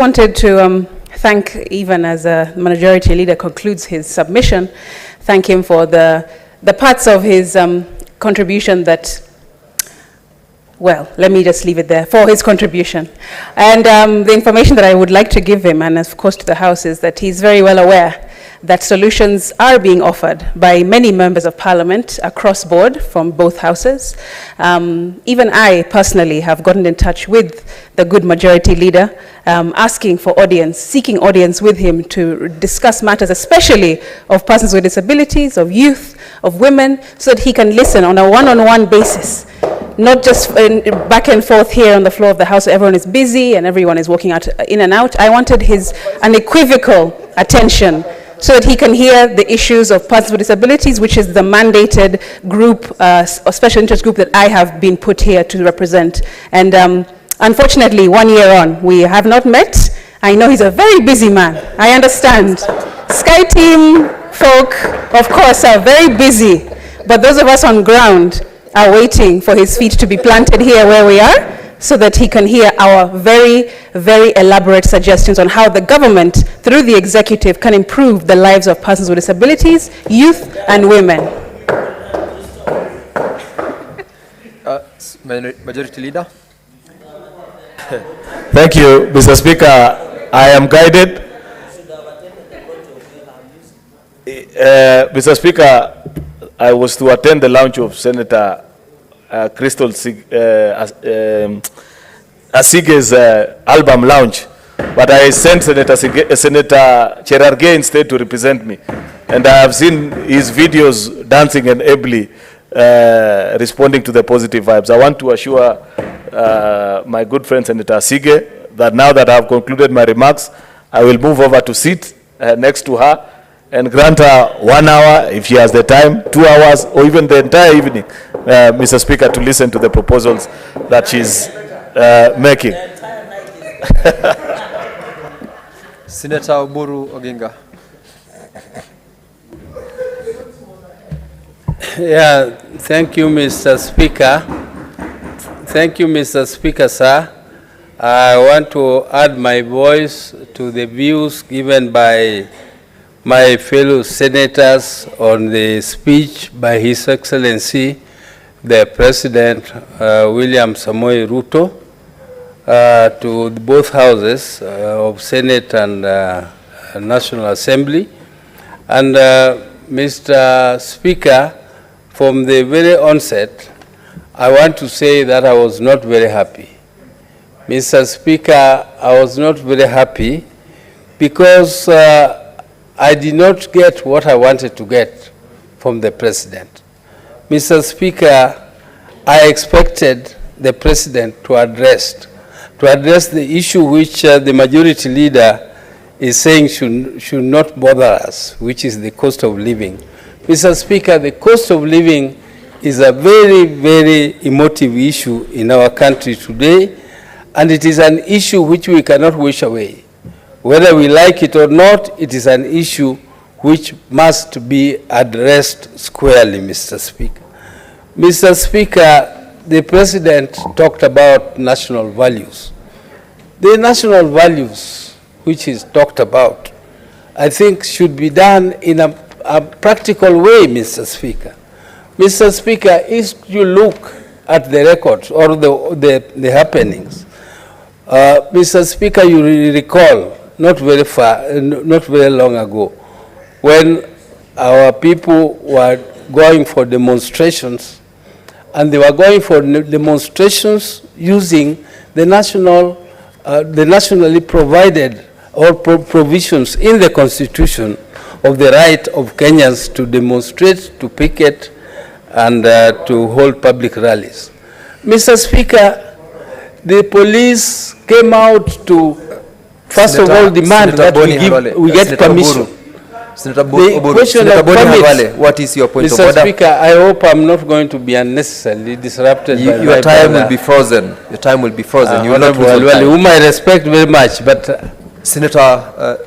I wanted to thank, even as a majority leader concludes his submission, thank him for the parts of his contribution that, well, let me just leave it there, for his contribution. And the information that I would like to give him, and of course to the House, is that he's very well aware that solutions are being offered by many members of Parliament across board from both houses. Even I personally have gotten in touch with the good majority leader, asking for audience, seeking audience with him to discuss matters, especially of persons with disabilities, of youth, of women, so that he can listen on a one-on-one basis. Not just back and forth here on the floor of the House, everyone is busy and everyone is walking out, in and out. I wanted his unequivocal attention so that he can hear the issues of persons with disabilities, which is the mandated group, or special interest group that I have been put here to represent. And unfortunately, 1 year on, we have not met. I know he's a very busy man. I understand. Sky team folk, of course, are very busy. But those of us on ground are waiting for his feet to be planted here where we are, so that he can hear our very, very elaborate suggestions on how the government, through the executive, can improve the lives of persons with disabilities, youth, and women. Majority Leader. Thank you, Mr. Speaker. I am guided. Mr. Speaker, I was to attend the launch of Senator Crystal Asige's album launch, but I sent Senator Cherargei instead to represent me, and I have seen his videos dancing and ably responding to the positive vibes. I want to assure my good friend Senator Asige that now that I have concluded my remarks, I will move over to sit next to her and grant her 1 hour, if she has the time, 2 hours, or even the entire evening, Mr. Speaker, to listen to the proposals that she's making. Senator Oburu Oginga. Yeah, thank you, Mr. Speaker. Thank you, Mr. Speaker, sir. I want to add my voice to the views given by my fellow senators on the speech by His Excellency, the President William Samoei Ruto, to both houses of Senate and National Assembly. And Mr. Speaker, from the very onset, I want to say that I was not very happy. Mr. Speaker, I was not very happy because I did not get what I wanted to get from the President. Mr. Speaker, I expected the President to address the issue which the majority leader is saying should not bother us, which is the cost of living. Mr. Speaker, the cost of living is a very, very emotive issue in our country today, and it is an issue which we cannot wish away. Whether we like it or not, it is an issue which must be addressed squarely, Mr. Speaker. Mr. Speaker, the President talked about national values. The national values which is talked about, I think should be done in a practical way, Mr. Speaker. Mr. Speaker, if you look at the records or the happenings, Mr. Speaker, you recall not very long ago, when our people were going for demonstrations, and they were going for demonstrations using the nationally provided or provisions in the Constitution of the right of Kenyans to demonstrate, to picket, and to hold public rallies. Mr. Speaker, the police came out to, first of all, demand that we get permission. Senator Oburu, what is your point of order? Mr. Speaker, I hope I'm not going to be unnecessarily disrupted. Your time will be frozen. Your time will be frozen. You will not whom I respect very much, but Senator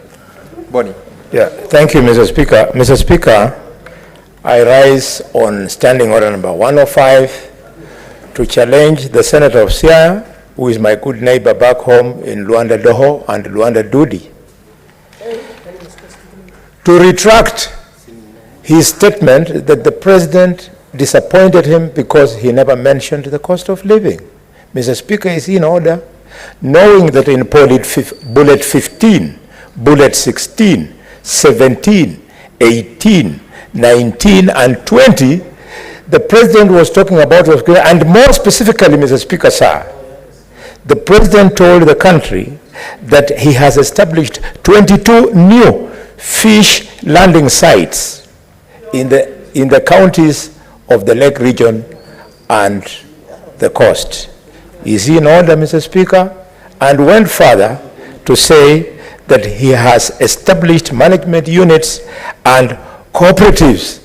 Boni. Yeah, thank you, Mr. Speaker. Mr. Speaker, I rise on Standing Order number 105 to challenge the Senator of Siaya who is my good neighbor back home in Luanda Doho and Luanda Dudi, to retract his statement that the president disappointed him because he never mentioned the cost of living. Mr. Speaker, is in order, knowing that in bullet 15, bullet 16, 17, 18, 19, and 20, the president was talking about, and more specifically, Mr. Speaker, sir, the president told the country that he has established 22 new fish landing sites in the counties of the Lake region and the coast. Is he in order, Mr. Speaker? And went further to say that he has established management units and cooperatives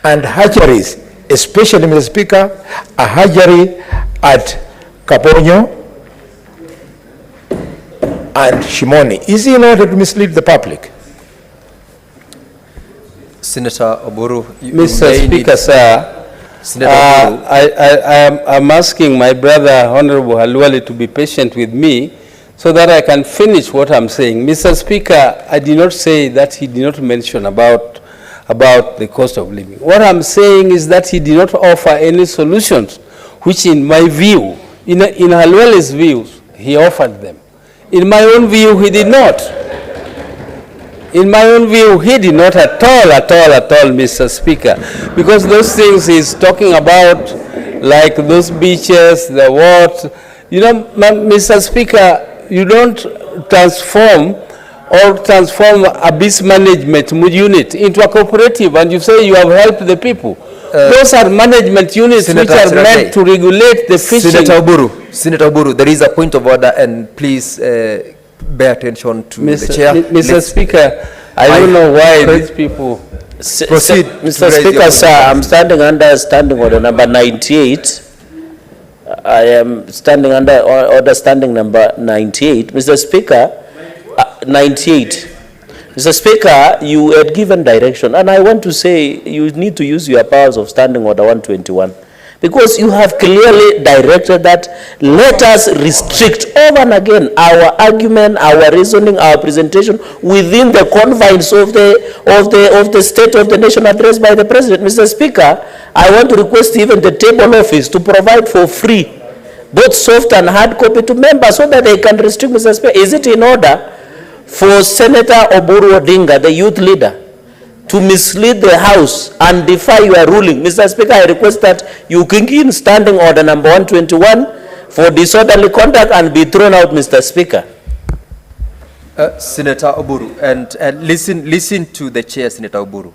and hatcheries, especially, Mr. Speaker, a hatchery at Kabonyo and Shimoni. Is he in order to mislead the public? Senator Oburu, Mr. Speaker, sir, I'm asking my brother, Honorable Halwale, to be patient with me so that I can finish what I'm saying. Mr. Speaker, I did not say that he did not mention about the cost of living. What I'm saying is that he did not offer any solutions, which in my view, in Halwale's views, he offered them. In my own view, he did not. In my own view, he did not at all, Mr. Speaker, because those things he's talking about, like those beaches, the what, you know, Mr. Speaker, you don't transform abyss management unit into a cooperative and you say you have helped the people. Those are management units Senator which are meant to regulate the fishing. Senator Oburu, there is a point of order and please bear attention to the chair. Mr. Speaker, I don't know why these people... Proceed. Mr. Speaker, sir, I'm standing under standing order number 98. I am standing under order standing number 98. Mr. Speaker, 98. Mr. Speaker, you had given direction, and I want to say you need to use your powers of standing order 121. Because you have clearly directed that let us restrict over and again our argument, our reasoning, our presentation within the confines of the State of the Nation address by the President. Mr. Speaker, I want to request even the table office to provide for free both soft and hard copy to members so that they can restrict. Mr. Speaker, is it in order for Senator Oburu Odinga, the youth leader, to mislead the House and defy your ruling? Mr. Speaker, I request that you kick in standing order number 121 for disorderly conduct and be thrown out, Mr. Speaker. Senator Oburu, and listen to the chair, Senator Oburu.